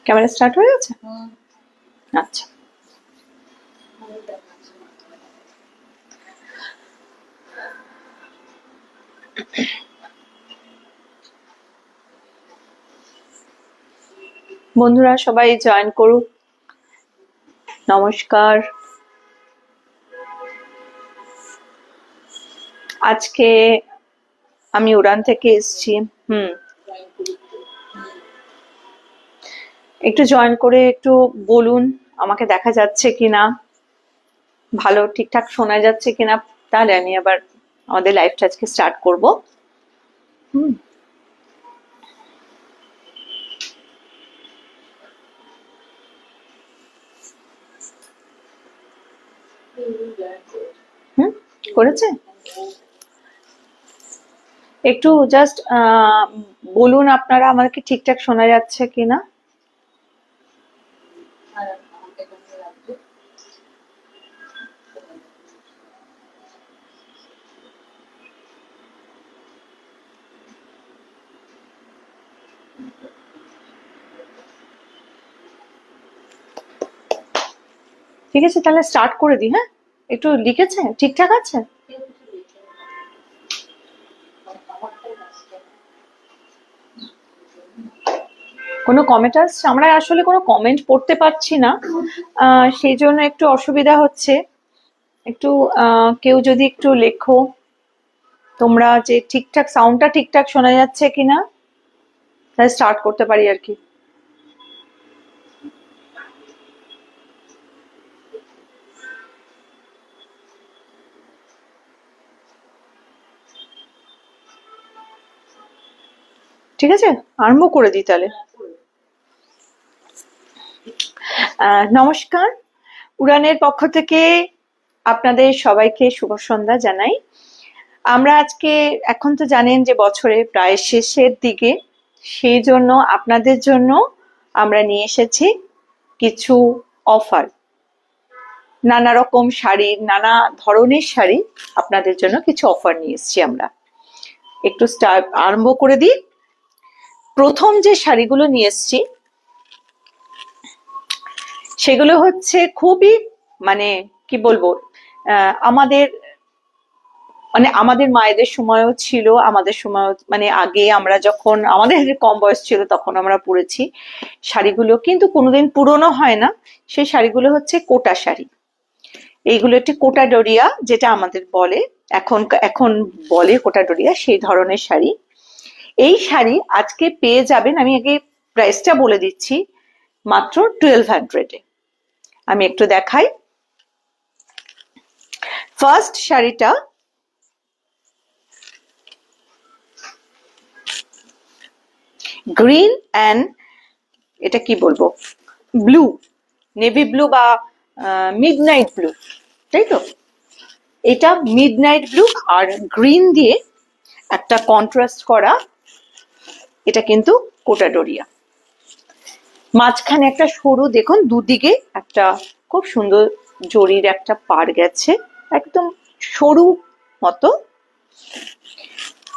Camera start হয়ে গেছে? আচ্ছা, বন্ধুরা সবাই জয়েন করুক। নমস্কার। আজকে আমি উড়ান থেকে এসেছি। একটু জয়েন করে একটু বলুন আমাকে দেখা যাচ্ছে কিনা, ভালো ঠিকঠাক শোনা যাচ্ছে কিনা, তাহলে আমি আবার আমাদের লাইভটা আজকে স্টার্ট করব। করেছে? একটু জাস্ট বলুন আপনারা আমাকে ঠিকঠাক শোনা যাচ্ছে কিনা। ঠিক আছে, তাহলে স্টার্ট করে দিই। হ্যাঁ, একটু লিখেছে ঠিকঠাক আছে? কোনো কমেন্ট আসছে? আমরা আসলে কোনো কমেন্ট পড়তে পারছি না, সেই জন্য একটু অসুবিধা হচ্ছে। একটু কেউ যদি একটু লেখো তোমরা যে ঠিকঠাক সাউন্ডটা ঠিকঠাক শোনা যাচ্ছে কিনা, তাহলে স্টার্ট করতে পারি আর কি। ঠিক আছে, আরম্ভ করে দিই তাহলে। নমস্কার, উড়ানের পক্ষ থেকে আপনাদের সবাইকে শুভ সন্ধ্যা জানাই। আমরা আজকে, এখন তো জানেন যে বছরের প্রায় শেষের দিকে, সেই জন্য আপনাদের জন্য আমরা নিয়ে এসেছি কিছু অফার। নানা রকম শাড়ি, নানা ধরনের শাড়ি, আপনাদের জন্য কিছু অফার নিয়ে এসেছি আমরা। একটু আরম্ভ করে দিই। প্রথম যে শাড়িগুলো নিয়ে এসেছি সেগুলো হচ্ছে খুবই, মানে কি বলবো, আমাদের আমাদের মায়েদের সময়ও ছিল, আমাদের সময় মানে আগে আমরা যখন আমাদের কম বয়স ছিল তখন আমরা পরেছি শাড়িগুলো, কিন্তু কোনোদিন পুরনো হয় না। সেই শাড়িগুলো হচ্ছে কোটা শাড়ি। এইগুলো একটি কোটা ডোরিয়া, যেটা আমাদের বলে এখন এখন বলে কোটা ডোরিয়া, সেই ধরনের শাড়ি। এই শাড়ি আজকে পেয়ে যাবেন, আমি আগে প্রাইসটা বলে দিচ্ছি, মাত্র 1200-এ। আমি একটু দেখাই। ফার্স্ট শাড়িটা গ্রিন অ্যান্ড, এটা কি বলবো, ব্লু, নেভি ব্লু বা মিডনাইট ব্লু, তাই তো? এটা মিডনাইট ব্লু আর গ্রিন দিয়ে একটা কন্ট্রাস্ট করা, এটা কিন্তু কোটা ডোরিয়া। মাঝখানে একটা সরু, দেখুন দুদিকে একটা খুব সুন্দর জরির একটা পাড় গেছে, একদম সরু মতো।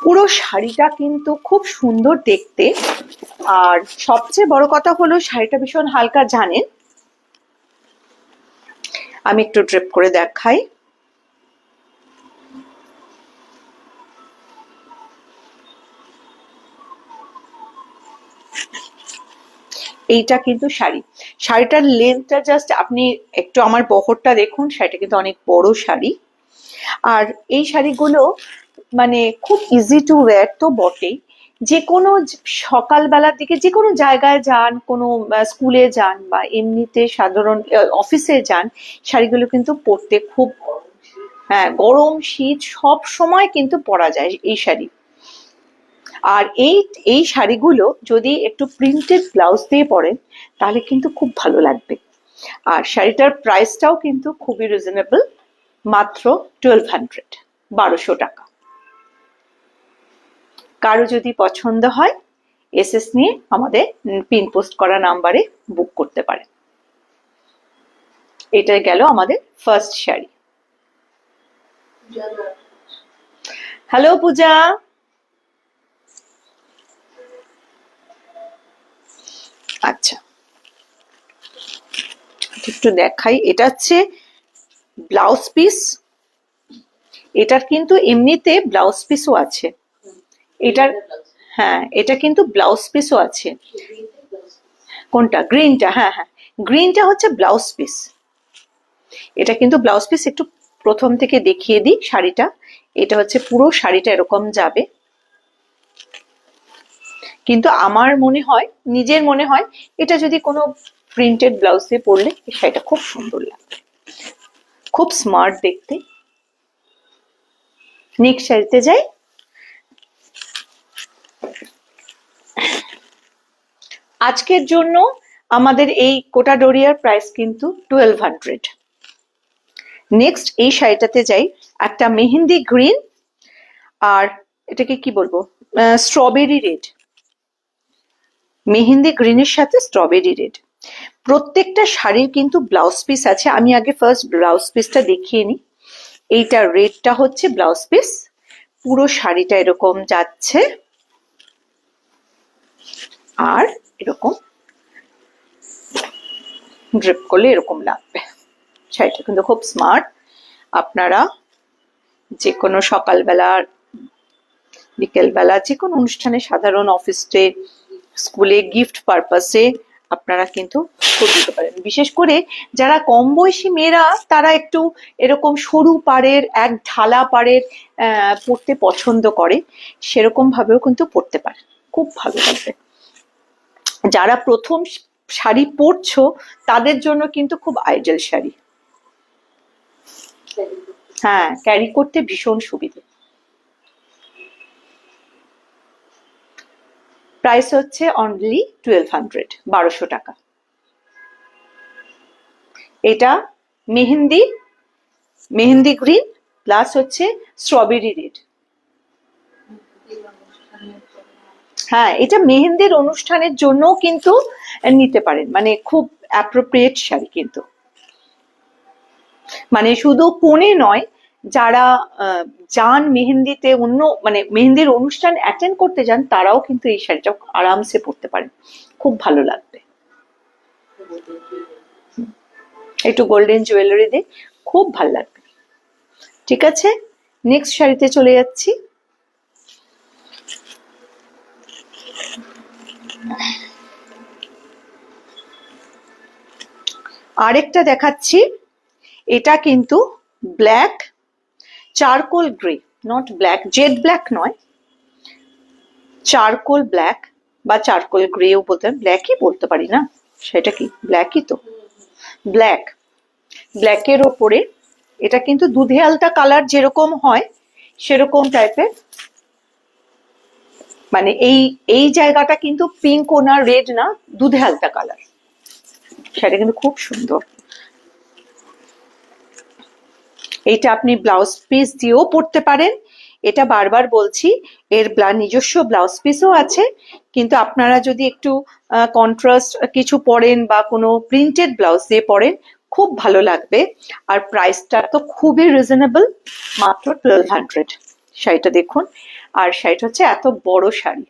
পুরো শাড়িটা কিন্তু খুব সুন্দর দেখতে। আর সবচেয়ে বড় কথা হলো শাড়িটা ভীষণ হালকা, জানেন। আমি একটু ড্রেপ করে দেখাই। এইটা কিন্তু শাড়ি, শাড়িটার লেন্থটা জাস্ট আপনি একটু আমার বহরটা দেখুন, শাড়িটা কিন্তু অনেক বড় শাড়ি। আর এই শাড়িগুলো মানে খুব ইজি টু ওয়্যার তো বটেই। যে কোনো সকালবেলার দিকে যে কোনো জায়গায় যান, কোনো স্কুলে যান বা এমনিতে সাধারণ অফিসে যান, শাড়িগুলো কিন্তু পরতে খুব, হ্যাঁ, গরম শীত সব সময় কিন্তু পরা যায় এই শাড়ি। আর এই শাড়িগুলো যদি একটু প্রিন্টেড ব্লাউজ দিয়ে পরেন তাহলে কিন্তু খুব ভালো লাগবে। আর শাড়িটার প্রাইসটাও কিন্তু খুবই রিজনেবল, মাত্র 1200, 1200 টাকা। কারো যদি পছন্দ হয় এসএস নিয়ে আমাদের পিন পোস্ট করা নাম্বারে বুক করতে পারেন। এটা গেল আমাদের ফার্স্ট শাড়ি। হ্যালো পূজা, আচ্ছা, একটু দেখাই। এটা হচ্ছে ব্লাউজ পিস। এটার কিন্তু এমনিতে ব্লাউজ পিসও আছে এটার। হ্যাঁ, এটা কিন্তু ব্লাউজ পিসও আছে। কোনটা? গ্রিনটা? হ্যাঁ হ্যাঁ, গ্রিনটা হচ্ছে ব্লাউজ পিস। এটা কিন্তু ব্লাউজ পিস। একটু প্রথম থেকে দেখিয়ে দিই শাড়িটা। এটা হচ্ছে পুরো শাড়িটা এরকম যাবে, কিন্তু আমার মনে হয়, নিজের মনে হয়, এটা যদি কোনো প্রিন্টেড ব্লাউজ দিয়ে পরলে এই শাড়িটা খুব সুন্দর লাগবে, খুব স্মার্ট দেখতে। নেক্সট শাড়িতে যাই। আজকের জন্য আমাদের এই কোটা ডোরিয়ার প্রাইস কিন্তু 1200। নেক্সট এই শাড়িটাতে যাই, একটা মেহেন্দি গ্রিন, আর এটাকে কি বলবো, স্ট্রবেরি রেড। মেহেন্দি গ্রিনের সাথে স্ট্রবেরি রেড। প্রত্যেকটা শাড়ির কিন্তু ব্লাউজ পিস আছে। আমি আগে ফার্স্ট ব্লাউজ পিসটা দেখিয়ে নিই। এইটা রেডটা হচ্ছে ব্লাউজ পিস। পুরো শাড়িটা এরকম যাচ্ছে, আর এরকম ড্রিপ করলে এরকম লাগবে। শাড়িটা কিন্তু খুব স্মার্ট। আপনারা যে কোনো সকালবেলা, বিকেলবেলা, যে কোনো অনুষ্ঠানে, সাধারণ অফিসে, স্কুলে, গিফট পারপাসে আপনারা কিন্তু করে দিতে পারেন। বিশেষ করে যারা কম বয়সী মেয়েরা, তারা একটু এরকম সরু পাড়ের, এক ঢালা পাড়ের পরতে পছন্দ করে, সেরকম ভাবেও কিন্তু পরতে পারেন, খুব ভালো লাগবে। যারা প্রথম শাড়ি পরছো তাদের জন্য কিন্তু খুব আইডিয়াল শাড়ি। হ্যাঁ, ক্যারি করতে ভীষণ সুবিধে। প্রাইস হচ্ছে অনলি 1200, 1200 টাকা। এটা মেহেন্দি, মেহেন্দি গ্রিন প্লাস হচ্ছে স্ট্রবেরি রেড। হ্যাঁ, এটা মেহেন্দির অনুষ্ঠানের জন্য কিন্তু নিতে পারেন, মানে খুব অ্যাপ্রোপ্রিয়েট শাড়ি কিন্তু। মানে শুধু কোণে নয়, যারা যান মেহেন্দিতে, অন্য মানে মেহেন্দির অনুষ্ঠান অ্যাটেন্ড করতে যান, তারাও কিন্তু এই শাড়িটা আরামসে পরতে পারেন, খুব ভালো লাগবে। একটু গোল্ডেন জুয়েলারি দিয়ে খুব ভালো লাগবে। ঠিক আছে, নেক্সট শাড়িতে চলে যাচ্ছি। আরেকটা দেখাচ্ছি। এটা কিন্তু black charcoal grey, not black, jet black নয়, চারকোল ব্ল্যাক বা চারকোল গ্রেও বলতে, ব্ল্যাকই বলতে পারি না, সেটা কি ব্ল্যাকই তো, ব্ল্যাক। ব্ল্যাকের ওপরে এটা কিন্তু দুধে আলতা কালার যেরকম হয় সেরকম টাইপের, মানে এই জায়গাটা কিন্তু পিঙ্ক ও না রেড না, দুধে আলতা কালার। সেটা কিন্তু খুব সুন্দর। এটা আপনি ব্লাউজ পিস দিয়েও পরতে পারেন। এটা বারবার বলছি, এর নিজস্ব ব্লাউজ পিসও আছে, কিন্তু আপনারা যদি একটু কন্ট্রাস্ট কিছু পরেন বা কোনো প্রিন্টেড ব্লাউজ দিয়ে পরেন, খুব ভালো লাগবে। আর প্রাইসটা তো খুবই রিজনেবল, মাত্র 1200। শাড়িটা দেখুন, আর শাড়িটা হচ্ছে এত বড় শাড়ি।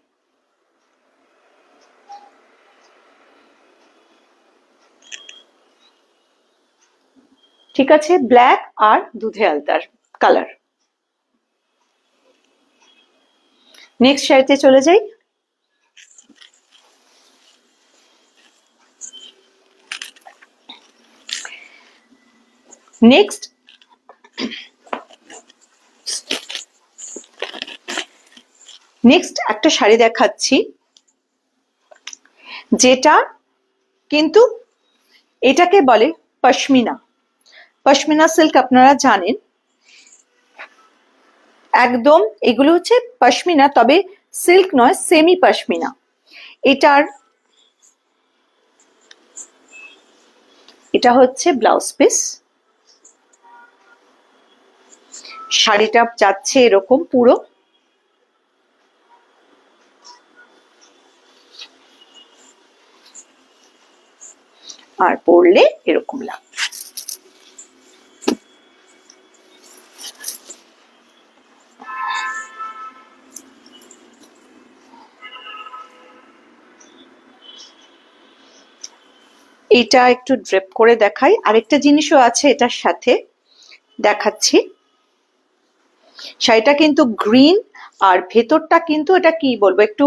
ঠিক আছে, ব্ল্যাক আর দুধে আলতার কালার। নেক্সট শাড়িতে চলে যাই। নেক্সট একটা শাড়ি দেখাচ্ছি, যেটা কিন্তু এটাকে বলে পশমিনা। পশমিনা সিল্ক আপনারা জানেন, একদম এগুলো হচ্ছে পশমিনা, তবে সিল্ক নয়, সেমি পশমিনা। এটা হচ্ছে ব্লাউজ পিস। শাড়িটা যাচ্ছে এরকম পুরো, আর পরলে এরকম লাগবে। এটা একটু ড্রেপ করে দেখাই। আরেকটা জিনিসও আছে এটার সাথে, দেখাচ্ছি। শাড়িটা কিন্তু গ্রিন, আর ভেতরটা কিন্তু এটা কি বলবো, একটু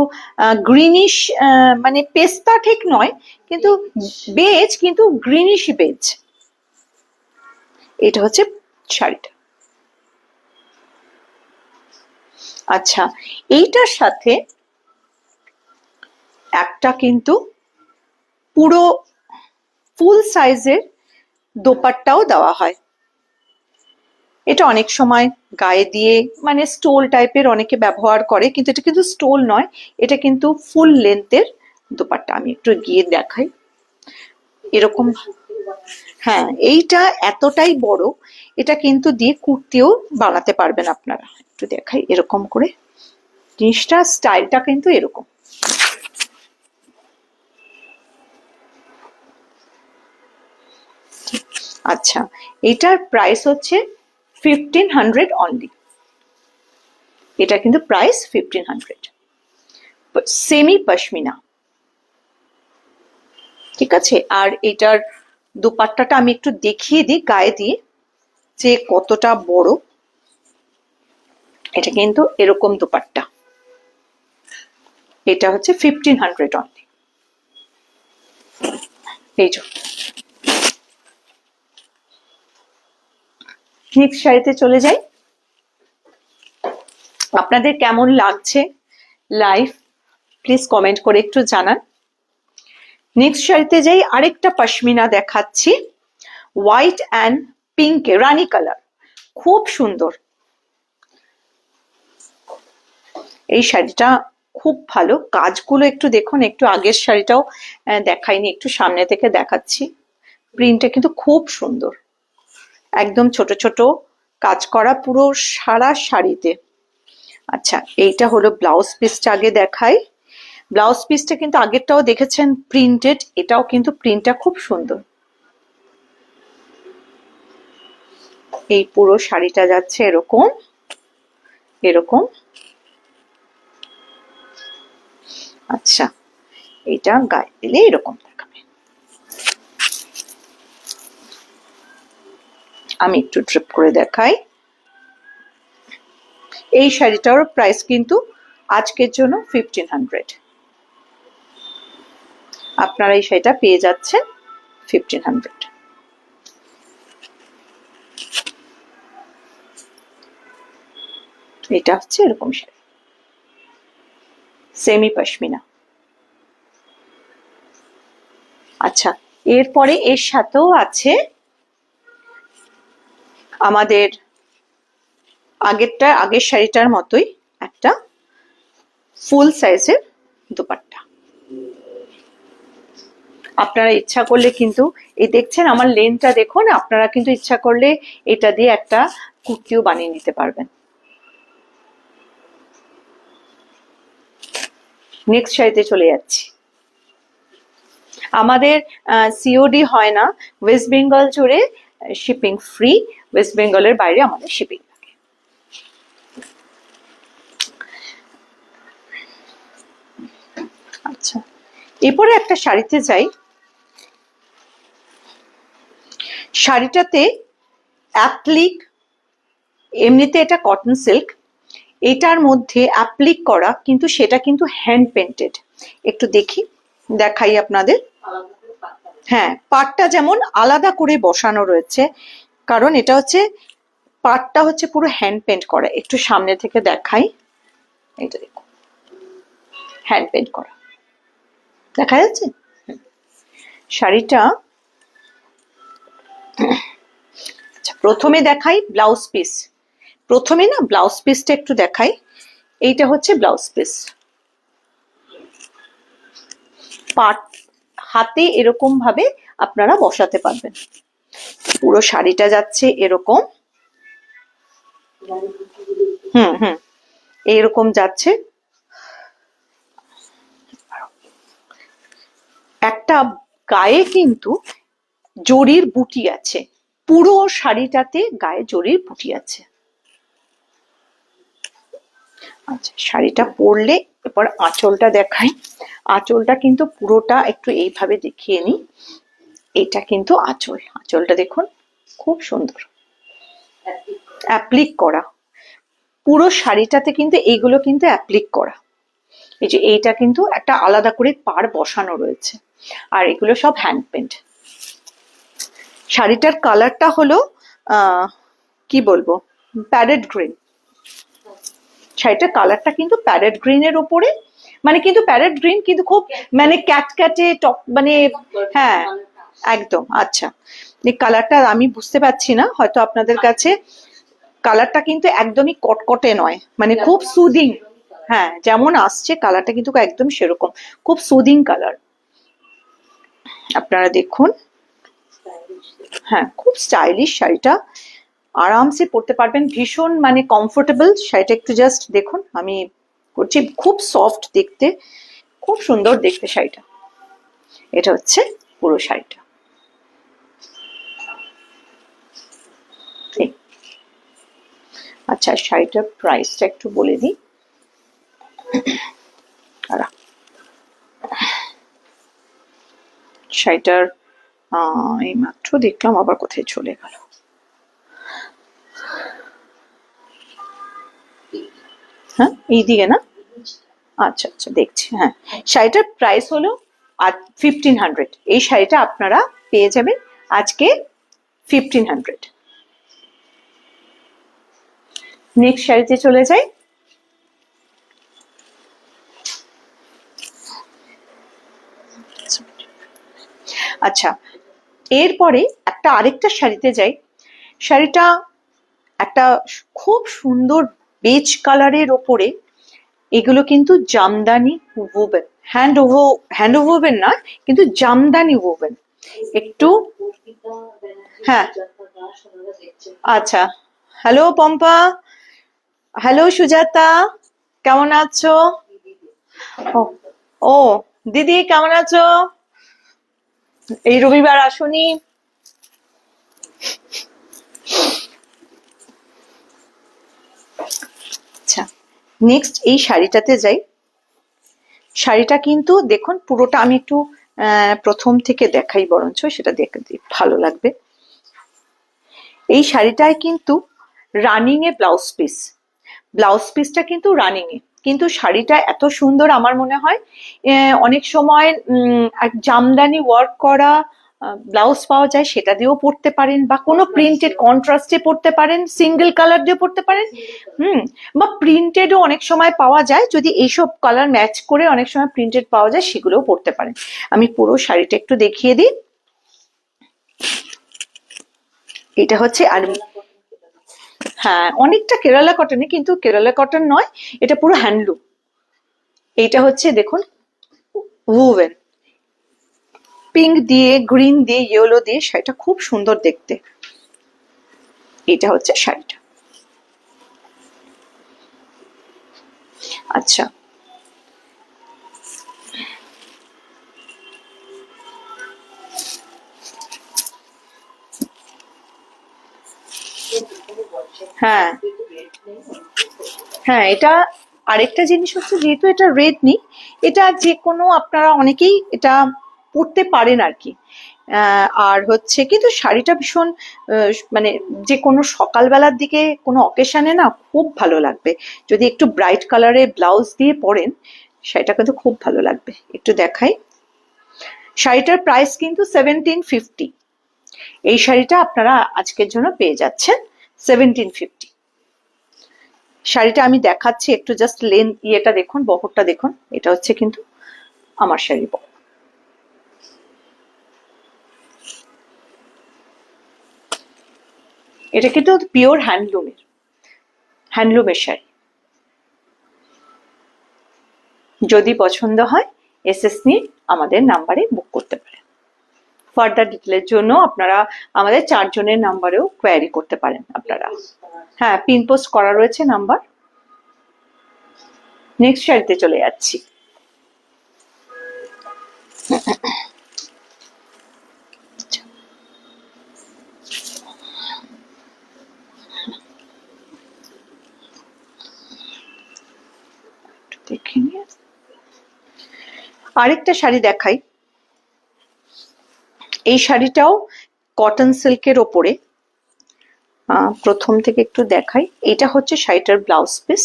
গ্রিনিশ, মানে পেস্তা ঠিক নয়, কিন্তু বেজ, কিন্তু গ্রিনিশ বেজ। এটা হচ্ছে শাড়িটা। আচ্ছা, এইটার সাথে একটা কিন্তু পুরো ফুল সাইজের দোপাট্টাও দেওয়া হয়। এটা অনেক সময় গায়ে দিয়ে, মানে স্টোল টাইপের অনেকে ব্যবহার করে, কিন্তু এটা কিন্তু স্টোল নয়, এটা কিন্তু ফুল লেন্থের দোপাট্টা। আমি একটু গিয়ে দেখাই এরকম। হ্যাঁ, এইটা এতটাই বড়, এটা কিন্তু দিয়ে কুর্তিও বানাতে পারবেন আপনারা। একটু দেখাই এরকম করে, জিনিসটা স্টাইলটা কিন্তু এরকম। আচ্ছা, এটার প্রাইস হচ্ছে 1500 অনলি। এটা কিন্তু প্রাইস 1500, সেমি পশমিনা। ঠিক আছে, আর এটার দোপাট্টাটা আমি একটু দেখিয়ে দিই গায়ে দিয়ে যে কতটা বড়। এটা কিন্তু এরকম দোপাট্টা, এটা হচ্ছে 1500 অনলি। এই যে নেক্সট শাড়িতে চলে যাই। আপনাদের কেমন লাগছে লাইভ, প্লিজ কমেন্ট করে একটু জানান। নেক্সট শাড়িতে যাই, আরেকটা পশমিনা দেখাচ্ছি, white and pink, Rani colour, খুব সুন্দর। এই শাড়িটা খুব ভালো, কাজগুলো একটু দেখুন, একটু আগের শাড়িটাও দেখাইনি, একটু সামনে থেকে দেখাচ্ছি। প্রিন্টটা কিন্তু খুব সুন্দর, একদম ছোট ছোট কাজ করা পুরো সারা শাড়িতে। আচ্ছা, এইটা হলো ব্লাউজ পিসটা, আগে দেখাই। ব্লাউজ পিসটা কিন্তু আগেরটাও দেখেছেন প্রিন্টেড, এটাও কিন্তু প্রিন্টটা খুব সুন্দর। এই পুরো শাড়িটা যাচ্ছে এরকম এরকম। আচ্ছা, এটা গায়ে দিলে এরকম দেখাবে। আমি একটু ড্রিপ করে দেখাই। এই শাড়িটার প্রাইস কিন্তু আজকের জন্য 1500। আপনারা এই শাড়িটা পেয়ে যাচ্ছেন 1500। এটা হচ্ছে এরকম শাড়ি, সেমি পশমিনা। আচ্ছা, এরপরে এর সাথেও আছে আমাদের আগের শাড়িটার মতোই একটা ফুল সাইজের দোপাট্টা। আপনারা ইচ্ছা করলে কিন্তু, এই দেখছেন আমার লেনটা দেখুন, আপনারা কিন্তু ইচ্ছা করলে এটা দিয়ে একটা কুর্তিও বানিয়ে নিতে পারবেন। নেক্সট শাড়িতে চলে যাচ্ছি। আমাদের সিওডি হয় না, ওয়েস্ট বেঙ্গল জুড়ে শিপিং ফ্রি, ওয়েস্ট বেঙ্গলের বাইরে আমাদের শিপিং থাকে। আচ্ছা, এরপরে একটা শাড়িতে যাই। শাড়িটাতে অ্যাপ্লিক, এমনিতে এটা কটন সিল্ক, এটার মধ্যে অ্যাপ্লিক করা, কিন্তু সেটা কিন্তু হ্যান্ড পেন্টেড। একটু দেখাই আপনাদের। হ্যাঁ, পাটটা যেমন আলাদা করে বসানো রয়েছে, কারণ এটা হচ্ছে পাটটা হচ্ছে পুরো হ্যান্ড পেন্ট করা। একটু সামনে থেকে দেখাই, এটা দেখুন, হ্যান্ড পেন্ট করা, দেখা যাচ্ছে শাড়িটা। আচ্ছা, প্রথমে দেখাই ব্লাউজ পিস। প্রথমে না ব্লাউজ পিসটা একটু দেখাই। এইটা হচ্ছে ব্লাউজ পিস, পাট হাতে এরকম ভাবে আপনারা বসাতে পারবেন। পুরো শাড়িটা যাচ্ছে এরকম, হুম হুম, এইরকম যাচ্ছে। একটা গায়ে কিন্তু জরির বুটি আছে, পুরো শাড়িটাতে গায়ে জরির বুটি আছে। আচ্ছা, শাড়িটা পরলে এবার আঁচলটা দেখাই। আঁচলটা কিন্তু পুরোটা একটু এইভাবে দেখিয়ে নি, এটা কিন্তু আঁচল, আঁচলটা দেখুন খুব সুন্দর অ্যাপ্লিক করা, পুরো শাড়িটাতে কিন্তু এইগুলো কিন্তু অ্যাপ্লিক করা। এই যে এইটা কিন্তু একটা আলাদা করে পাড় বসানো রয়েছে, আর এগুলো সব হ্যান্ড পেন্ট। শাড়িটার কালারটা হলো কি বলবো, প্যারেট গ্রিন। শাড়িটার কালারটা কিন্তু প্যারেট গ্রিনের ওপরে, মানে কিন্তু প্যারেট গ্রিন কিন্তু খুব মানে ক্যাটক্যাটে টপ, মানে হ্যাঁ একদম। আচ্ছা, এই কালারটা আমি বুঝতে পারছি না, হয়তো আপনাদের কাছে কালারটা কিন্তু একদমই কটকটে নয়, মানে খুব সুদিং। হ্যাঁ, যেমন আসছে কালারটা কিন্তু একদম সেরকম, খুব সুদিং কালার। আপনারা দেখুন, হ্যাঁ খুব স্টাইলিশ শাড়িটা, আরামসে পরতে পারবেন, ভীষণ মানে কমফোর্টেবল শাড়িটা। একটু জাস্ট দেখুন, আমি করছি, খুব সফট দেখতে, খুব সুন্দর দেখতে শাড়িটা। এটা হচ্ছে পুরো শাড়িটা। আচ্ছা, শাড়িটার প্রাইসটা একটু বলে দিই। শাড়িটার এই মাত্র দেখলাম, আবার কোথায় চলে গেল। হ্যাঁ এইদিকে না, আচ্ছা আচ্ছা দেখছি। হ্যাঁ, শাড়িটার প্রাইস হলো 1500। এই শাড়িটা আপনারা পেয়ে যাবেন আজকে 1500। নেক্সট শাড়িতে চলে যাই। আচ্ছা, এরপরে একটা আরেকটা শাড়িতে যাই। শাড়িটা একটা খুব সুন্দর বেজ কালারের ওপরে, এগুলো কিন্তু জামদানি ওভেন, হ্যান্ড ওভেন না, কিন্তু জামদানি ওভেন একটু। হ্যাঁ আচ্ছা, হ্যালো পম্পা, হ্যালো সুজাতা, কেমন আছো? ও ও দিদি কেমন আছো? এই রবিবার আসুনি। আচ্ছা, নেক্সট এই শাড়িটাতে যাই। শাড়িটা কিন্তু দেখুন পুরোটা, আমি একটু প্রথম থেকে দেখাই, বরঞ্চ সেটা দেখতে ভালো লাগবে। এই শাড়িটায় কিন্তু রানিং এ ব্লাউজ পিস, ব্লাউজ পিসটা কিন্তু রানিং এ, কিন্তু শাড়িটা এত সুন্দর আমার মনে হয়। অনেক সময় জামদানি ওয়ার্ক করা ব্লাউজ পাওয়া যায়, সেটা দিয়েও পরতে পারেন, বা কোনো প্রিন্টেড কন্ট্রাস্টে পরতে পারেন, সিঙ্গেল কালার দিয়ে পরতে পারেন, বা প্রিন্টেডও অনেক সময় পাওয়া যায়, যদি এইসব কালার ম্যাচ করে অনেক সময় প্রিন্টেড পাওয়া যায়, সেগুলোও পরতে পারেন। আমি পুরো শাড়িটা একটু দেখিয়ে দিই। এটা হচ্ছে, আর হ্যাঁ অনেকটা কেরালা কটনে, কিন্তু কেরালা কটন নয়, এটা পুরো হ্যান্ডলুম। এইটা হচ্ছে দেখুন উভেন, পিঙ্ক দিয়ে, গ্রিন দিয়ে, ইয়েলো দিয়ে, শাড়িটা খুব সুন্দর দেখতে। এটা হচ্ছে শাড়িটা। আচ্ছা, হ্যাঁ হ্যাঁ, এটা আরেকটা জিনিস হচ্ছে, যেহেতু এটা রেড নেই, এটা যে কোনো আপনারা অনেকেই এটা পরতে পারেন আর কি। আর হচ্ছে কিন্তু শাড়িটা ভীষণ মানে যে কোনো সকালবেলার দিকে কোনো অকেশনে না খুব ভালো লাগবে, যদি একটু ব্রাইট কালারের ব্লাউজ দিয়ে পরেন, শাড়িটা কিন্তু খুব ভালো লাগবে। একটু দেখাই, শাড়িটার প্রাইস কিন্তু 1750। এই শাড়িটা আপনারা আজকের জন্য পেয়ে যাচ্ছেন 1750। শাড়িটা আমি দেখাচ্ছি একটু, জাস্ট ইয়েটা দেখুন, বহরটা দেখুন। এটা হচ্ছে কিন্তু আমার শাড়ির বহর। এটা কিন্তু পিওর হ্যান্ডলুমের শাড়ি। যদি পছন্দ হয় এসএস নিয়ে আমাদের নাম্বারে বুক করতে পারেন। ফার্দার ডিটেলের জন্য আপনারা আমাদের 4 জনের নাম্বারেও কোয়ারি করতে পারেন আপনারা। হ্যাঁ, পিন পোস্ট করা রয়েছে নাম্বার। নেক্সট শাড়িতে চলে যাচ্ছি। দেখে আরেকটা শাড়ি দেখাই। এই শাড়িটাও কটন সিল্কের ওপরে। প্রথম থেকে একটু দেখাই, এটা হচ্ছে শাড়িটার ব্লাউজ পিস,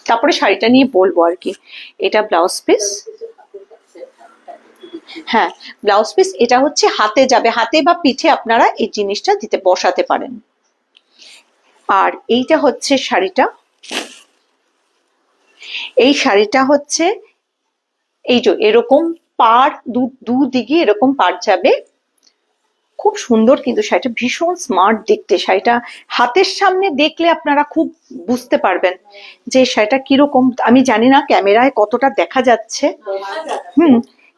তারপরে শাড়িটা নিয়ে বলবো আর কি। এটা ব্লাউজ পিস, হ্যাঁ ব্লাউজ পিস। এটা হচ্ছে হাতে যাবে, হাতে বা পিঠে আপনারা এই জিনিসটা দিতে বসাতে পারেন। আর এইটা হচ্ছে শাড়িটা, এই শাড়িটা হচ্ছে এই যে এরকম পাড়, দুদিকে এরকম পাড় যাবে, খুব সুন্দর কিন্তু শাড়িটা, ভীষণ স্মার্ট দেখতে। শাড়িটা হাতের সামনে দেখলে আপনারা খুব বুঝতে পারবেন যে শাড়িটা কিরকম। আমি জানি না ক্যামেরায় কতটা দেখা যাচ্ছে,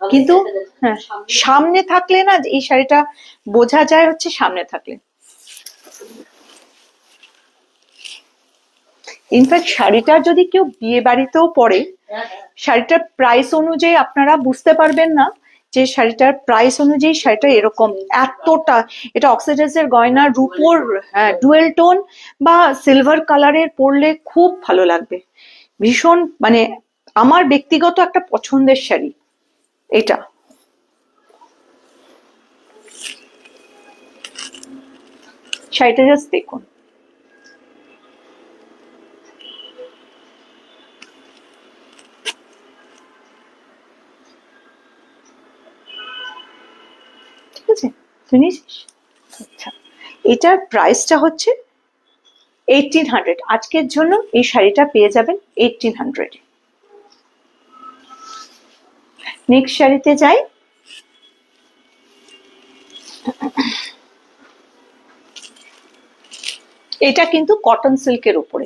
কিন্তু হ্যাঁ সামনে থাকলে না এই শাড়িটা বোঝা যায় হচ্ছে সামনে থাকলে। ইনফ্যাক্ট শাড়িটা যদি কেউ বিয়ে বাড়িতেও পরে, শাড়িটার প্রাইস অনুযায়ী আপনারা বুঝতে পারবেন না যে শাড়িটার প্রাইস অনুযায়ী শাড়িটা এরকম এতটা। এটা অক্সিডাইজের গয়না, রূপোর ডুয়েল টোন বা সিলভার কালারের পরলে খুব ভালো লাগবে। ভীষণ মানে আমার ব্যক্তিগত একটা পছন্দের শাড়ি এটা। শাড়িটা জাস্ট দেখুন, ঠিক আছে শুনিস? আচ্ছা, এটার প্রাইসটা হচ্ছে 1800। আজকের জন্য এই শাড়িটা পেয়ে যাবেন 1800। নেক্সট শাড়িতে যাই। এটা কিন্তু কটন সিল্কের উপরে,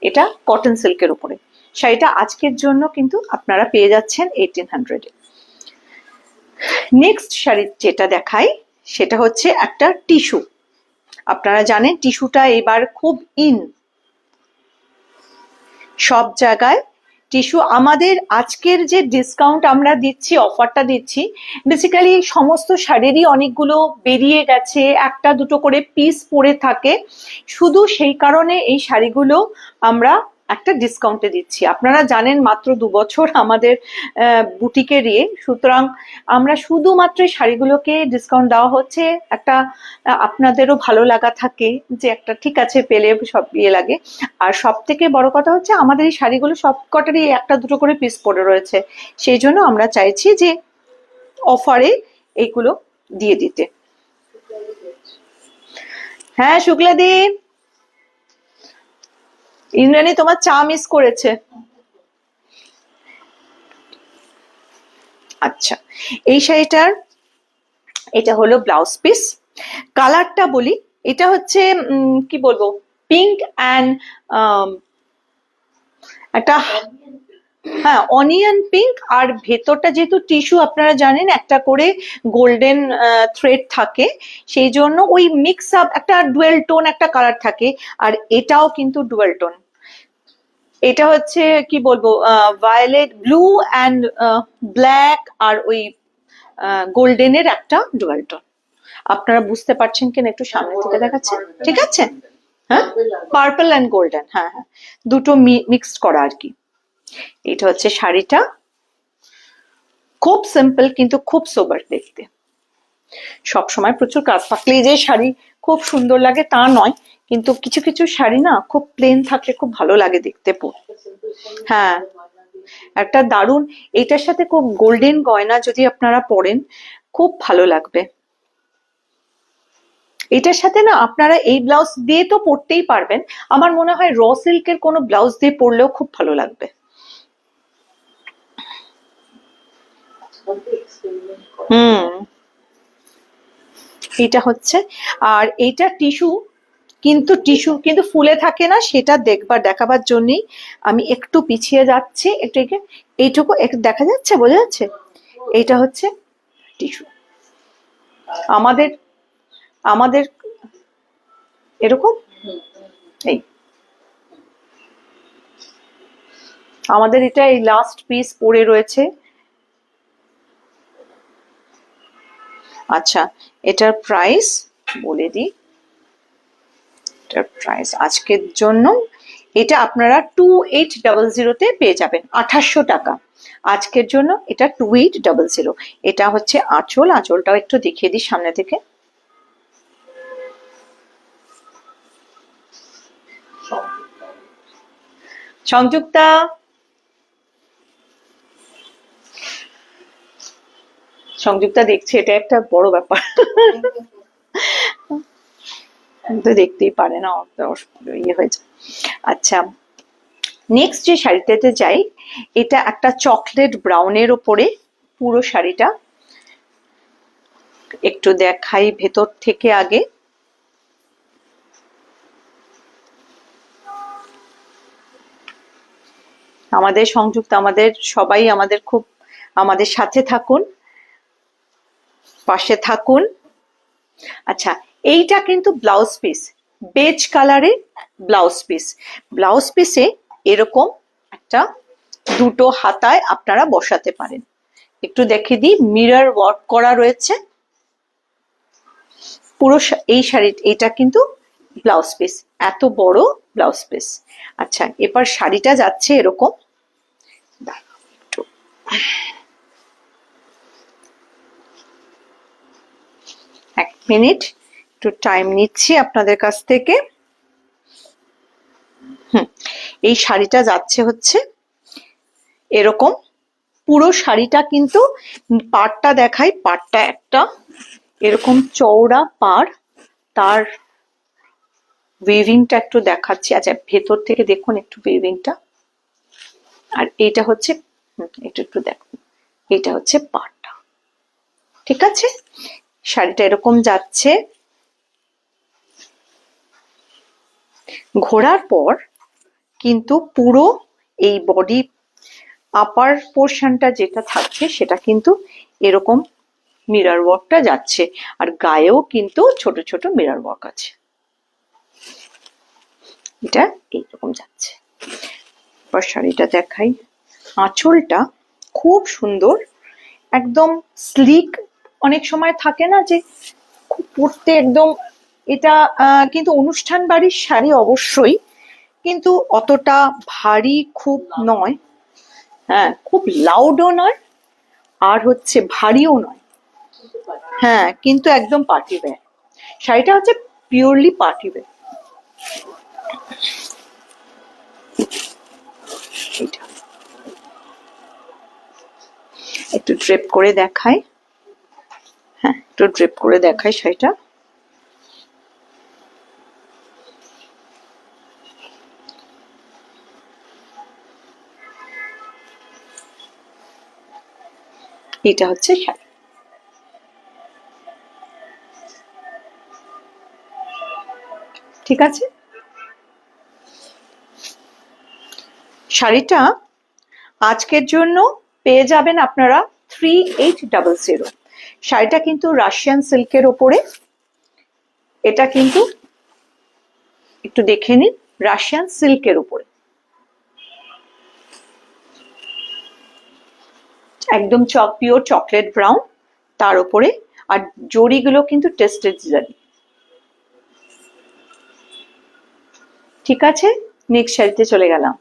এটা কটন সিল্কের উপরে শাড়িটা আজকের জন্য কিন্তু আপনারা পেয়ে যাচ্ছেন 1800 এ। নেক্সট শাড়ি যেটা দেখাই সেটা হচ্ছে একটা টিস্যু। আপনারা জানেন টিস্যুটা এবার খুব ইন, সব জায়গায় টিস্যু। আমাদের আজকের যে ডিসকাউন্ট আমরা দিচ্ছি, অফারটা দিচ্ছি, বেসিক্যালি সমস্ত শাড়িরই অনেকগুলো বেরিয়ে গেছে, একটা দুটো করে পিস পড়ে থাকে, শুধু সেই কারণে এই শাড়িগুলো আমরা একটা ডিসকাউন্টে দিচ্ছি। আপনারা জানেন মাত্র 2 বছর আমাদের বুটিকেরই, সুতরাং আমরা শুধুমাত্র শাড়িগুলোকে ডিসকাউন্ট দেওয়া হচ্ছে। একটা আপনাদেরও ভালো লাগা থাকে যে একটা ঠিক আছে পেলে সব ইয়ে লাগে। আর সব থেকে বড় কথা হচ্ছে আমাদের এই শাড়িগুলো সব কটারই একটা দুটো করে পিস পড়ে রয়েছে, সেই জন্য আমরা চাইছি যে অফারে এইগুলো দিয়ে দিতে। হ্যাঁ শুক্লাদি, ইন্দ্রাণী তোমার চা মিস করেছে। আচ্ছা, এই শাড়িটার এটা হলো ব্লাউজ পিস। কালারটা বলি, এটা হচ্ছে কি বলবো, পিঙ্ক অ্যান্ড একটা হ্যাঁ অনিয়ন পিঙ্ক। আর ভেতরটা যেহেতু টিস্যু আপনারা জানেন একটা করে গোল্ডেন থ্রেড থাকে, সেই জন্য ওই মিক্স আপ একটা ডুয়েল টোন একটা কালার থাকে। আর এটাও কিন্তু ডুয়েল টোন, এটা হচ্ছে কি বলবো ভায়োলেট ব্লু অ্যান্ড ব্ল্যাক আর ওই গোল্ডেনের একটা ডুয়েল টোন। আপনারা বুঝতে পারছেন কিনা একটু সামনে থেকে দেখাচ্ছে, ঠিক আছে? হ্যাঁ পার্পল অ্যান্ড গোল্ডেন, হ্যাঁ হ্যাঁ দুটো মিক্সড করা আর কি। এটা হচ্ছে শাড়িটা, খুব সিম্পল কিন্তু খুব সোবার দেখতে। সবসময় প্রচুর কাজ থাকলেই যে শাড়ি খুব সুন্দর লাগে তা নয়, কিন্তু কিছু কিছু শাড়ি না খুব প্লেন থাকলে খুব ভালো লাগে দেখতে পরতে। হ্যাঁ একটা দারুণ, এটার সাথে খুব গোল্ডেন গয়না যদি আপনারা পরেন খুব ভালো লাগবে। এটার সাথে না আপনারা এই ব্লাউজ দিয়ে তো পরতেই পারবেন, আমার মনে হয় র সিল্কের কোনো ব্লাউজ দিয়ে পরলেও খুব ভালো লাগবে। এটা হচ্ছে, আর এইটা টিস্যু, কিন্তু টিস্যু কিন্তু ফুলে থাকে না, সেটা দেখাবার জন্যই আমি একটু পিছিয়ে যাচ্ছি। এটাকে এইটুকু একটু দেখা যাচ্ছে, বোঝা যাচ্ছে? এইটা হচ্ছে টিস্যু। আমাদের আমাদের এরকম এই আমাদের এটা এই লাস্ট পিস পড়ে রয়েছে। আচ্ছা, এটার প্রাইস বলে দিই। এটার প্রাইস আজকের জন্য এটা আপনারা 2800 তে পেয়ে যাবেন, 2800 টাকা। আজকের জন্য এটা 2800। এটা হচ্ছে আঁচল, আঁচলটাও একটু দেখিয়ে দিই সামনে থেকে। সংযুক্তা, সংযুক্তা দেখছে, এটা একটা বড় ব্যাপার। তো দেখতেই পারে না, ইয়ে হয়েছে। আচ্ছা, নেক্সট যে শাড়িটাতে যাই, এটা একটা চকলেট ব্রাউনের ওপরে পুরো শাড়িটা। একটু দেখাই ভেতর থেকে আগে। আমাদের সংযুক্ত, আমাদের সবাই আমাদের খুব আমাদের সাথে থাকুন, পাশে থাকুন। আচ্ছা, এইটা কিন্তু ব্লাউজ পিস, বেজ কালারের ব্লাউজ পিস। ব্লাউজ পিসে এরকম একটা দুটো হাতায় আপনারা বসাতে পারেন। একটু দেখে দিই, মিরর ওয়ার্ক করা রয়েছে পুরো এই শাড়ি। এটা কিন্তু ব্লাউজ পিস, এত বড় ব্লাউজ পিস। আচ্ছা, এবার শাড়িটা যাচ্ছে এরকম। একটু এক মিনিট, একটু টাইম নিচ্ছি আপনাদের কাছ থেকে। এই শাড়িটা যাচ্ছে হচ্ছে এরকম। পুরো শাড়িটা কিন্তু পাড়টা দেখাই, পাড়টা একটা এরকম চওড়া পাড়, তার উইভিংটা একটু দেখাচ্ছি। আচ্ছা, ভেতর থেকে দেখুন একটু উইভিংটা। আর এইটা হচ্ছে, এটা একটু দেখুন, এটা হচ্ছে পাড়টা। ঠিক আছে, শাড়িটা এরকম যাচ্ছে। ঘোরার পর কিন্তু পুরো এই বডি আপার পোর্শনটা যেটা থাকছে সেটা কিন্তু এরকম মিরর ওয়ার্কটা যাচ্ছে, আর গায়েও কিন্তু ছোট ছোট মিরর ওয়ার্ক আছে। এটা এইরকম যাচ্ছে। এবার শাড়িটা দেখাই। আঁচলটা খুব সুন্দর, একদম স্লিক। অনেক সময় থাকে না যে খুব পরতে একদম, এটা কিন্তু অনুষ্ঠান বাড়ির শাড়ি অবশ্যই, কিন্তু অতটা ভারী খুব নয়। হ্যাঁ, খুব লাউডও নয়, আর হচ্ছে ভারীও নয়। হ্যাঁ, কিন্তু একদম পার্টি ওয়্যার। শাড়িটা হচ্ছে পিওরলি পার্টি ওয়্যার। একটু ড্রেপ করে দেখাই। হ্যাঁ, একটু ড্রেপ করে দেখাই শাড়িটা। এটা হচ্ছে শাড়ি। ঠিক আছে, শাড়িটা আজকের জন্য পেয়ে যাবেন আপনারা 3800। শাড়িটা কিন্তু রাশিয়ান সিল্কের ওপরে। এটা কিন্তু একটু দেখে নিন, রাশিয়ান সিল্কের উপরে, একদম পিওর চকলেট ব্রাউন তার উপরে। আর জড়িগুলো কিন্তু টেস্টেড জারি। ঠিক আছে, নেক্সট শাড়িতে চলে গেলাম।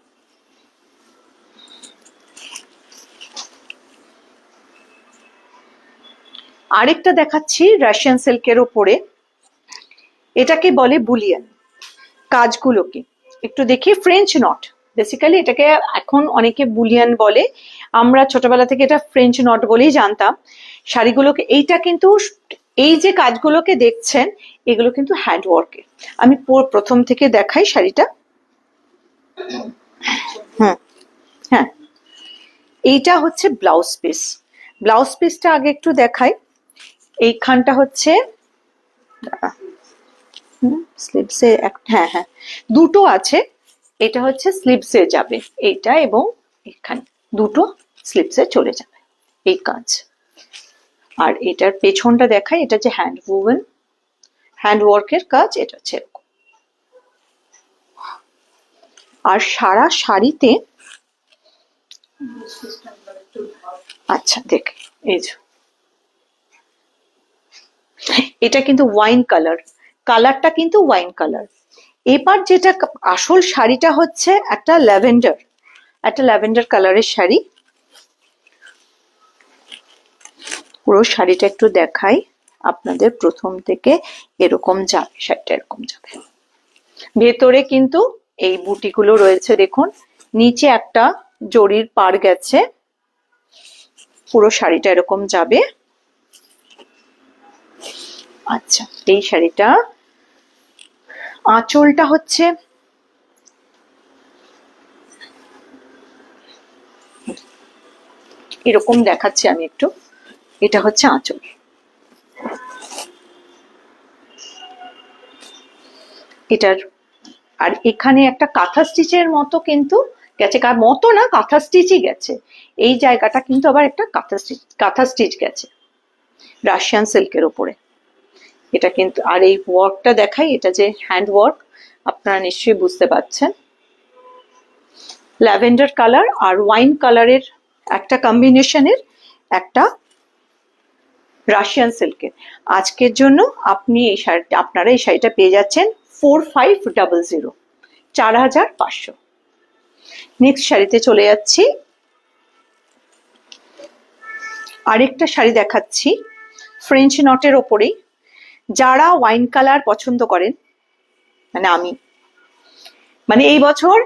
আরেকটা দেখাচ্ছি রাশিয়ান সিল্কের উপরে। এটাকে বলে বুলিয়ান। কাজগুলোকে একটু দেখি, ফ্রেঞ্চ নট। বেসিক্যালি এটাকে এখন অনেকে বুলিয়ান বলে, আমরা ছোটবেলা থেকে এটা ফ্রেঞ্চ নট বলেই জানতাম। শাড়িগুলোকে, এইটা কিন্তু এই যে কাজগুলোকে দেখছেন এগুলো কিন্তু হ্যান্ড ওয়ার্কের। আমি প্রথম থেকে দেখাই শাড়িটা। হ্যাঁ, এইটা হচ্ছে ব্লাউজ পিস। ব্লাউজ পিসটা আগে একটু দেখাই। এইখানটা হচ্ছে স্লিভসে, হ্যাঁ হ্যাঁ দুটো আছে। এটা হচ্ছে স্লিভসে যাবে এইটা, এবং এখানে দুটো স্লিভসে চলে যাবে এই কাজ। আর এটার পেছনটা দেখাই, এটা যে হ্যান্ড ওভেন, হ্যান্ড ওয়ার্কের কাজ, এটা হচ্ছে এরকম। আর সারা শাড়িতে, আচ্ছা দেখ, এই যে এটা কিন্তু ওয়াইন কালার, কালারটা কিন্তু ওয়াইন কালার। এবার যেটা আসল শাড়িটা হচ্ছে একটা ল্যাভেন্ডার, একটা ল্যাভেন্ডার কালারের শাড়ি। পুরো শাড়িটা একটু দেখাই আপনাদের। প্রথম থেকে এরকম যাবে, শাড়িটা এরকম যাবে। ভেতরে কিন্তু এই বুটিগুলো রয়েছে দেখুন, নিচে একটা জরির পাড় গেছে। পুরো শাড়িটা এরকম যাবে। আচ্ছা, এই শাড়িটা আঁচলটা হচ্ছে এরকম দেখাচ্ছি আমি একটু। এটা হচ্ছে আঁচল। এটার আর এখানে একটা কাঁথা স্টিচের মতো কিন্তু গেছে, মতো না, কাঁথা স্টিচই গেছে। এই জায়গাটা কিন্তু আবার একটা কাঁথা স্টিচ গেছে রাশিয়ান সিল্কের ওপরে। এটা কিন্তু, আর এই ওয়ার্কটা দেখাই, এটা যে হ্যান্ড ওয়ার্ক, আপনারা নিশ্চয়ই বুঝতে পারছেন। ল্যাভেন্ডার কালার আর ওয়াইন কালারের একটা কম্বিনেশনের একটা রাশিয়ান সিল্কের। আজকের জন্য আপনি এই শাড়িটা, আপনারা এই শাড়িটা পেয়ে যাচ্ছেন 4500, 4500। নেক্সট শাড়িতে চলে যাচ্ছি। আরেকটা শাড়ি দেখাচ্ছি ফ্রেঞ্চ নটের ওপরেই। যারা ওয়াইন কালার পছন্দ করেন, মানে আমি, মানে এই বছর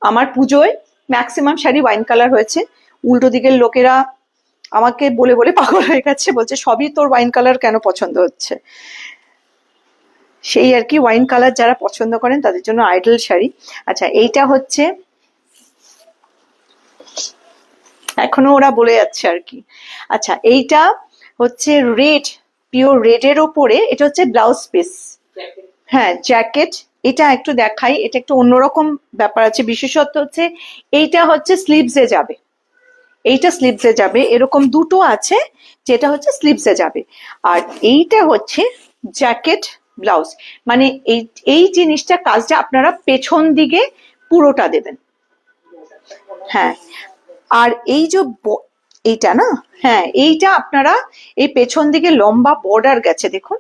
আমার পুজোয় ম্যাক্সিমাম শাড়ি ওয়াইন কালার হয়েছে। উল্টো দিকের লোকেরা আমাকে বলে বলে পাগল হয়ে গেছে, বলছে সবই তোর ওয়াইন কালার কেন পছন্দ হচ্ছে। সেই আর কি, ওয়াইন কালার যারা পছন্দ করেন তাদের জন্য আইডল শাড়ি। আচ্ছা, এইটা হচ্ছে, এখনো ওরা বলে যাচ্ছে আর কি। আচ্ছা, এইটা হচ্ছে রেড, পিওর রেডের ওপরে। এটা হচ্ছে ব্লাউজ পিস, হ্যাঁ জ্যাকেট। এটা একটু দেখাই, এটা একটু অন্যরকম ব্যাপার আছে। বিশেষত্ব হচ্ছে এইটা হচ্ছে স্লিভসে যাবে, এইটা স্লিভসে যাবে। এরকম দুটো আছে, যেটা হচ্ছে স্লিভসে যাবে। আর এইটা হচ্ছে জ্যাকেট ব্লাউজ। মানে এই এই জিনিসটা, কাজটা আপনারা পেছন দিকে পুরোটা দেবেন। হ্যাঁ, আর এই যে এইটা না, হ্যাঁ এইটা আপনারা এই পেছন দিকে লম্বা বর্ডার গেছে দেখুন,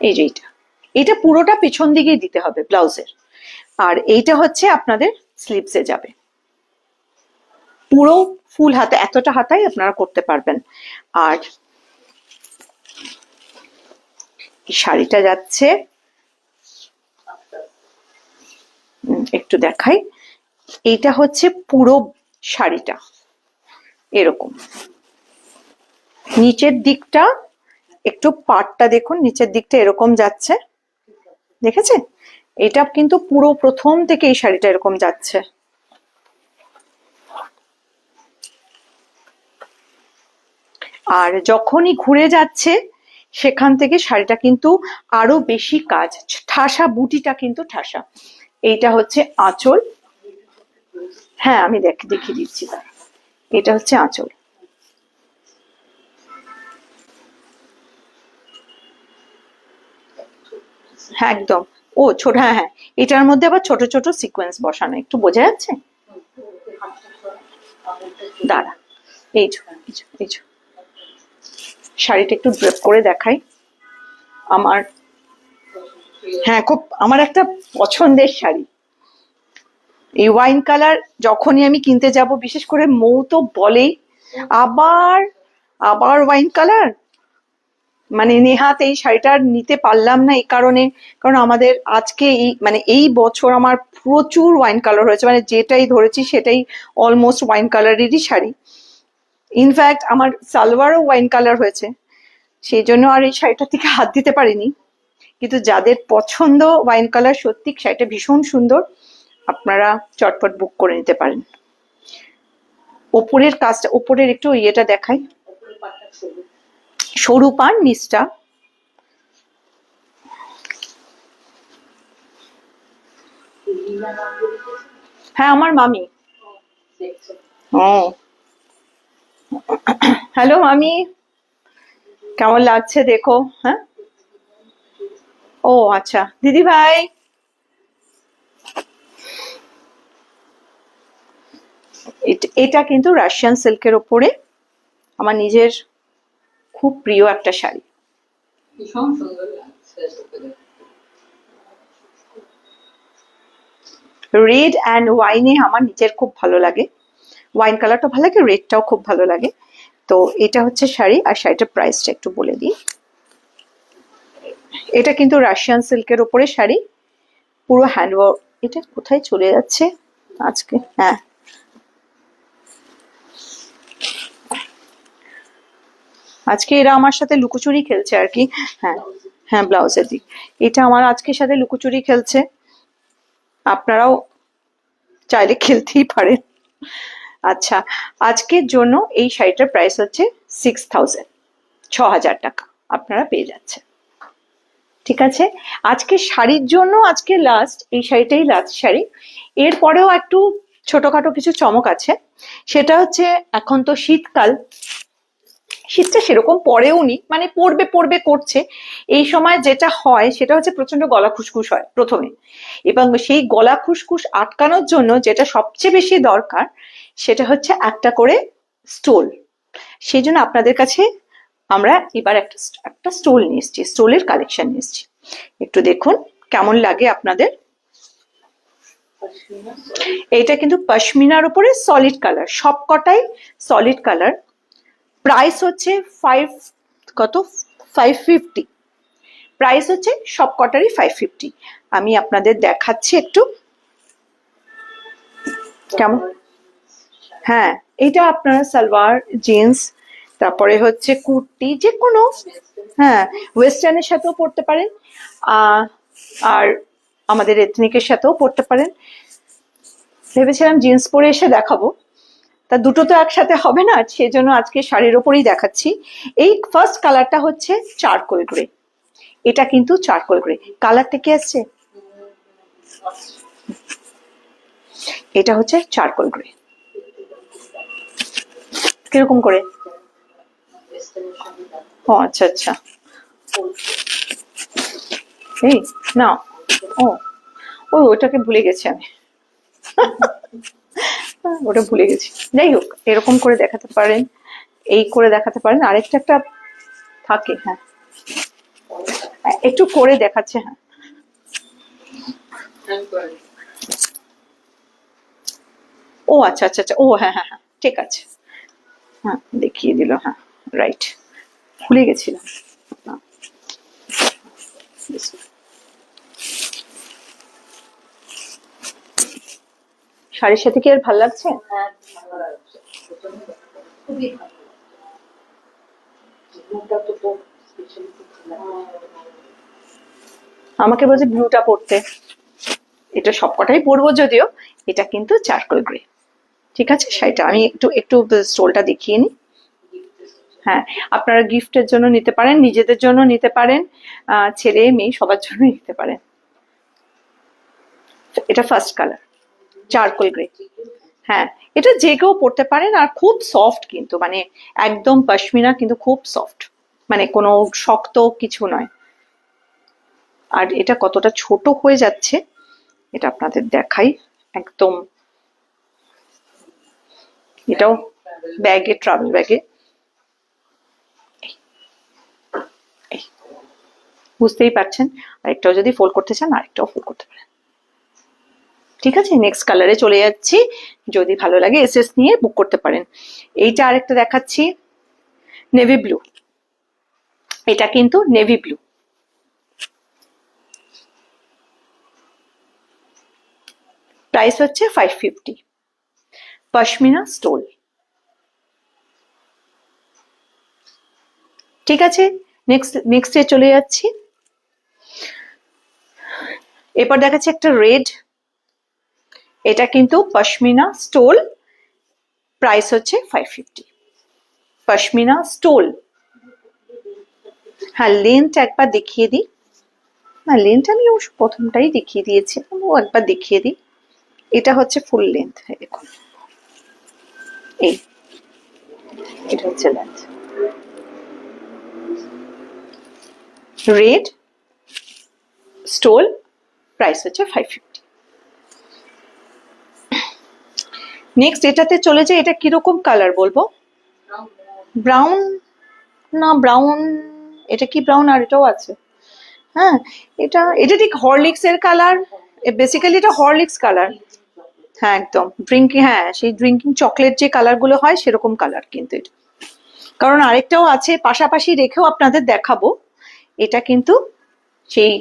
এই যে এটা পুরোটা পেছন দিকেই দিতে হবে ব্লাউজের। আর এইটা হচ্ছে আপনাদের স্লিভসে যাবে। পুরো ফুল হাতা, এতটা হাতাই আপনারা করতে পারবেন। আর শাড়িটা যাচ্ছে, একটু দেখাই। এইটা হচ্ছে পুরো শাড়িটা এরকম। নিচের দিকটা একটু পাটটা দেখুন, নিচের দিকটা এরকম যাচ্ছে, দেখেছেন? এটা কিন্তু পুরো প্রথম থেকে এই শাড়িটা এরকম যাচ্ছে। আর যখনই ঘুরে যাচ্ছে সেখান থেকে শাড়িটা কিন্তু আরো বেশি কাজ, ঠাসা, বুটিটা কিন্তু ঠাসা। এইটা হচ্ছে আঁচল। হ্যাঁ, আমি দেখিয়ে দিচ্ছি। এটা হচ্ছে আঁচল। হ্যাঁ একদম। ও ছোট, হ্যাঁ হ্যাঁ, এটার মধ্যে আবার ছোট ছোট সিকোয়েন্স বসানো, একটু বোঝা যাচ্ছে? দাঁড়া, এই এই শাড়িটা একটু ড্রেপ করে দেখাই। আমার, হ্যাঁ খুব আমার একটা পছন্দের শাড়ি। এই ওয়াইন কালার যখনই আমি কিনতে যাব, বিশেষ করে মৌ তো বলেই আবার আবার ওয়াইন কালার। মানে নেহাত এই শাড়িটা নিতে পারলাম না এই কারণে, কারণ আমাদের আজকে এই, মানে এই বছর আমার প্রচুর ওয়াইন কালার হয়েছে। মানে যেটাই ধরেছি সেটাই অলমোস্ট ওয়াইন কালারেরই শাড়ি। ইনফ্যাক্ট আমার সালোয়ারও ওয়াইন কালার হয়েছে, সেই জন্য আর এই শাড়িটার থেকে হাত দিতে পারিনি। কিন্তু যাদের পছন্দ ওয়াইন কালার, সত্যি শাড়িটা ভীষণ সুন্দর, আপনারা চটপট বুক করে নিতে পারেন। ওপরের কাজটা, ওপরের একটু ইয়েটা দেখাই, সরু পান, নিচটা হ্যাঁ আমার মামি। ও হ্যালো মামি, কেমন লাগছে দেখো। হ্যাঁ, ও আচ্ছা দিদি ভাই। এটা কিন্তু রাশিয়ান সিল্কের ওপরে আমার নিজের খুব প্রিয় একটা শাড়ি। ভীষণ সুন্দর লাগছে। রেড অ্যান্ড ওয়াইনে আমার নিজের খুব ভালো লাগে। ওয়াইন কালারটা ভালো লাগে, রেডটাও খুব ভালো লাগে। তো এটা হচ্ছে শাড়ি, আর শাড়িটার প্রাইসটা একটু বলে দিই। এটা কিন্তু রাশিয়ান সিল্কের উপরে শাড়ি, পুরো হ্যান্ডওয়ার্ক। এটা কোথায় চলে যাচ্ছে আজকে? হ্যাঁ, আজকে এরা আমার সাথে লুকোচুরি খেলছে আর কি। হ্যাঁ হ্যাঁ, ব্লাউজের দিক। এটা আমার আজকের সাথে লুকোচুরি খেলছে, আপনারাও চাইলে খেলতেই পারেন। আচ্ছা, আজকের জন্য এই শাড়িটার প্রাইস হচ্ছে 6000, 6000 টাকা আপনারা পেয়ে যাচ্ছেন। ঠিক আছে, আজকে শাড়ির জন্য আজকে লাস্ট, এই শাড়িটাই লাস্ট শাড়ি। এরপরেও একটু ছোটখাটো কিছু চমক আছে। সেটা হচ্ছে এখন তো শীতকাল, শীতটা সেরকম পড়েও নি, মানে পড়বে পড়বে করছে। এই সময় যেটা হয় সেটা হচ্ছে প্রচন্ড গলা খুসখুস হয় প্রথমে, এবং সেই গলা খুসখুস আটকানোর জন্য যেটা সবচেয়ে বেশি দরকার সেটা হচ্ছে একটা করে স্টোল। সেই জন্য আপনাদের কাছে আমরা এবার একটা স্টোল নিয়ে এসছি, স্টোলের কালেকশন নিয়ে এসছি। একটু দেখুন কেমন লাগে আপনাদের। এটা কিন্তু পশমিনার উপরে সলিড কালার, সবকটাই সলিড কালার। প্রাইস হচ্ছে 550। প্রাইস হচ্ছে সবকটারই 550। আমি আপনাদের দেখাচ্ছি একটু কেমন। হ্যাঁ, এটা আপনারা সালোয়ার, জিন্স, তারপরে হচ্ছে কুর্তি, যে কোনো, হ্যাঁ, ওয়েস্টার্নের সাথেও পরতে পারেন, আর আমাদের এথনিকের সাথেও পরতে পারেন। ভেবেছিলাম জিন্স পরে এসে দেখাবো, তা দুটো তো একসাথে হবে না, সেজন্য আজকে শাড়ির ওপরেই দেখাচ্ছি। এই ফার্স্ট কালারটা হচ্ছে চারকোল গ্রে। এটা কিন্তু চারকোল গ্রে কালারটা কি আসছে, এটা হচ্ছে চারকোল গ্রে। কিরকম করে? ও আচ্ছা আচ্ছা, এই না, ও ওটাকে ভুলে গেছি আমি। ওটা ভুলে গেছি। যাই হোক, এরকম করে দেখাতে পারেন, এই করে দেখাতে পারেন, আরেকটা একটা থাকে। হ্যাঁ, একটু করে দেখাচ্ছে। হ্যাঁ, ও আচ্ছা আচ্ছা আচ্ছা, ও হ্যাঁ হ্যাঁ হ্যাঁ, ঠিক আছে। হ্যাঁ, দেখিয়ে দিল। হ্যাঁ, রাইট, ভুলে গেছিলাম। শাড়ির সাথে কি আর ভাল লাগছে? আমাকে বলছে ব্লুটা পরতে, এটা সবকটাই পরবো যদিও। এটা কিন্তু চারকোল গ্রে। ঠিক আছে, শাড়িটা আমি একটু একটু স্টোলটা দেখিয়ে নিই। হ্যাঁ, আপনারা গিফটের জন্য নিতে পারেন, নিজেদের জন্য নিতে পারেন, ছেলে মেয়ে সবার জন্য নিতে পারেন। এটা ফার্স্ট কালার চারকোল গ্রে। হ্যাঁ, এটা যে কেউ পরতে পারেন, আর খুব সফট কিন্তু, মানে একদম পশমিনা, কিন্তু খুব সফট, মানে কোনো শক্ত কিছু নয়। আর এটা কতটা ছোট হয়ে যাচ্ছে এটা আপনাদের দেখাই। একদম, এটাও ব্যাগে, ট্রাভেল ব্যাগে, বুঝতেই পারছেন। আরেকটাও যদি ফোল্ড করতে চান আরেকটাও ফোল্ড করতে পারেন। ঠিক আছে, নেক্সট কালারে চলে যাচ্ছি। যদি ভালো লাগে এসএস নিয়ে বুক করতে পারেন। এইটা আরেকটা দেখাচ্ছি, নেভি ব্লু। এটা কিন্তু নেভি ব্লু। প্রাইস হচ্ছে 550, পশমিনা স্টোল। ঠিক আছে, নেক্সটে চলে যাচ্ছি। এরপর দেখাচ্ছি একটা রেড। এটা কিন্তু পশমিনা স্টোল, প্রাইস হচ্ছে 550, পশমিনা স্টোল। হ্যাঁ, লেন্থ একবার দেখিয়ে দিই। না, লেন্থ আমি অবশ্য প্রথমটাই দেখিয়ে দিয়েছি, ও একবার দেখিয়ে দিই। এটা হচ্ছে ফুল লেন্থ, দেখুন এই, এটা হচ্ছে লেন্থ। রেড স্টোল, প্রাইস হচ্ছে 550। নেক্সট এটাতে চলে যায়। এটা কিরকম কালার বলবো? ব্রাউন না, ব্রাউন, এটা কি ব্রাউন? আর এটাও আছে। হ্যাঁ, এটা এটা ঠিক হরলিক্স এর কালার, বেসিক্যালি এটা হরলিক্স কালার। হ্যাঁ একদম ড্রিঙ্কিং, হ্যাঁ সেই ড্রিঙ্কিং চকলেট যে কালার গুলো হয় সেরকম কালার কিন্তু এটা। কারণ আরেকটাও আছে পাশাপাশি রেখেও আপনাদের দেখাবো, এটা কিন্তু সেই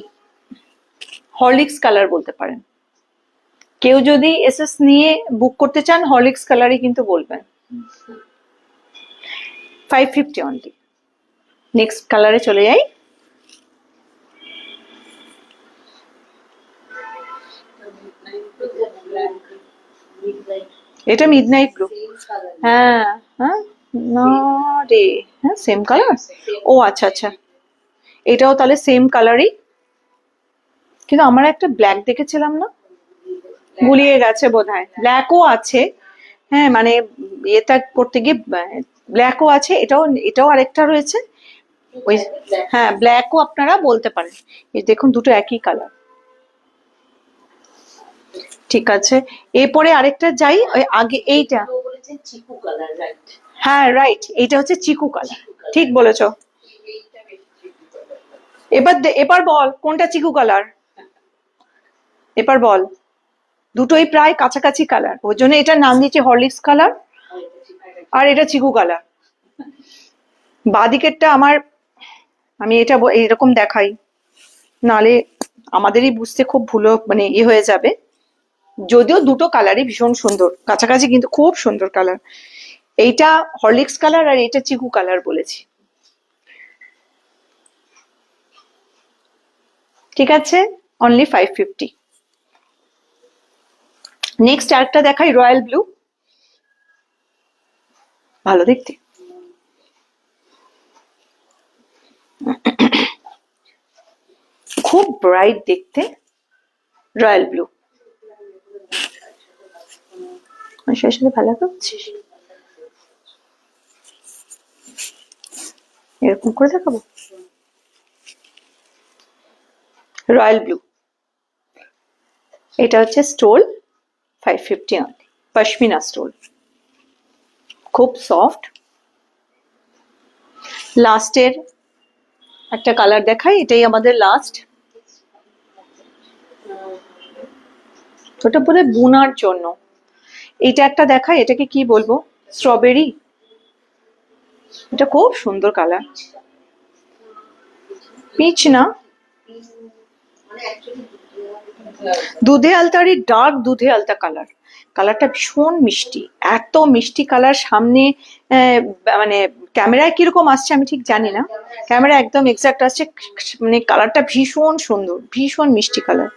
হরলিক্স কালার বলতে পারেন। কেউ যদি এসএস নিয়ে বুক করতে চান হরলিক্স কালারই কিন্তু বলবেন। 550 অনলি। নেক্সট কালারে চলে যাই। এটা মিডনাইট ব্লু। হ্যাঁ হ্যাঁ না রে, হ্যাঁ সেম কালার। ও আচ্ছা আচ্ছা, এটাও তাহলে সেম কালারই, কিন্তু আমার একটা ব্ল্যাক দেখেছিলাম না, গুলিয়ে গেছে বোধহয়। ব্ল্যাকও আছে, হ্যাঁ মানে এটা করতে গিয়ে ব্ল্যাকও আছে, এটাও এটাও আরেকটা রয়েছে ওই। হ্যাঁ ব্ল্যাকও আপনারা বলতে পারেন, এই দেখুন দুটো একই কালার। ঠিক আছে, এরপরে আরেকটা যাই, ওই আগে এইটা। হ্যাঁ রাইট, এইটা হচ্ছে চিকু কালার, ঠিক বলেছো। এবার বল কোনটা চিকু কালার, এবার বল। দুটোই প্রায় কাছাকাছি কালার, ওই জন্য এটার নাম দিয়েছে হরলিক্স কালার, আর এটা চিকু কালার। বাদিকেরটা আমার, আমি এটা এরকম দেখাই, নালে আমাদেরই বুঝতে খুব ভুল মানে হয়ে যাবে। যদিও দুটো কালারই ভীষণ সুন্দর কাছাকাছি, কিন্তু খুব সুন্দর কালার। এইটা হরলিক্স কালার আর এটা চিকু কালার বলেছি। ঠিক আছে, অনলি 550। নেক্সট আরেকটা দেখাই, রয়্যাল ব্লু, ভালো দেখতে। খুব ব্রাইট দেখতে রয়্যাল ব্লু, সেই সাথে ভালো লাগছে। এরকম করে দেখাবো রয়্যাল ব্লু। এটা হচ্ছে স্টোল, 550 অনলি, পশমিনা স্টোল, খুব সফট। লাস্টের একটা কালার দেখাই, এটাই আমাদের লাস্ট। ওটা বোধহয় বুনার জন্য। এটা একটা দেখাই, এটাকে কি বলবো, স্ট্রবেরি। এটা খুব সুন্দর কালার, পিচ না, দুধে আলতারই ডার্ক দুধে আলতা কালার। কালারটা ভীষণ মিষ্টি, এত মিষ্টি কালার সামনে মানে ক্যামেরায় কিরকম আসছে আমি ঠিক জানি না, ক্যামেরা একদম এক্সাক্ট আসছে, মানে কালারটা ভীষণ সুন্দর, ভীষণ মিষ্টি কালার।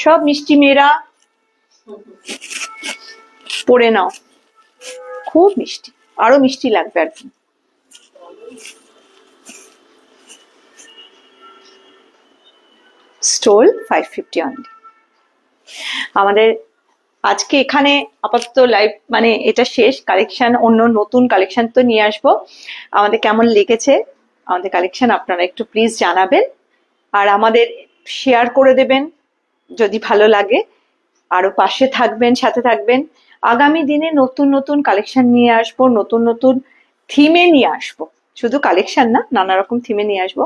সব মিষ্টি মেয়েরা পরে নাও, খুব মিষ্টি, আরো মিষ্টি লাগবে আর কি। Stole 550 only. আমাদের আজকে এখানে আপাতত লাইভ মানে এটা শেষ কালেকশন, অন্য নতুন কালেকশন তো নিয়ে আসবো। আমাদের কেমন লেগেছে আমাদের কালেকশন আপনারা একটু প্লিজ জানাবেন, আর আমাদের শেয়ার করে দেবেন যদি ভালো লাগে, আরো পাশে থাকবেন, সাথে থাকবেন। আগামী দিনে নতুন নতুন কালেকশন নিয়ে আসবো, নতুন নতুন থিমে নিয়ে আসবো, শুধু কালেকশন না, নানা রকম থিমে নিয়ে আসবো,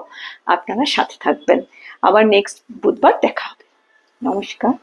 আপনারা সাথে থাকবেন। আবার নেক্সট বুধবার দেখা হবে। নমস্কার।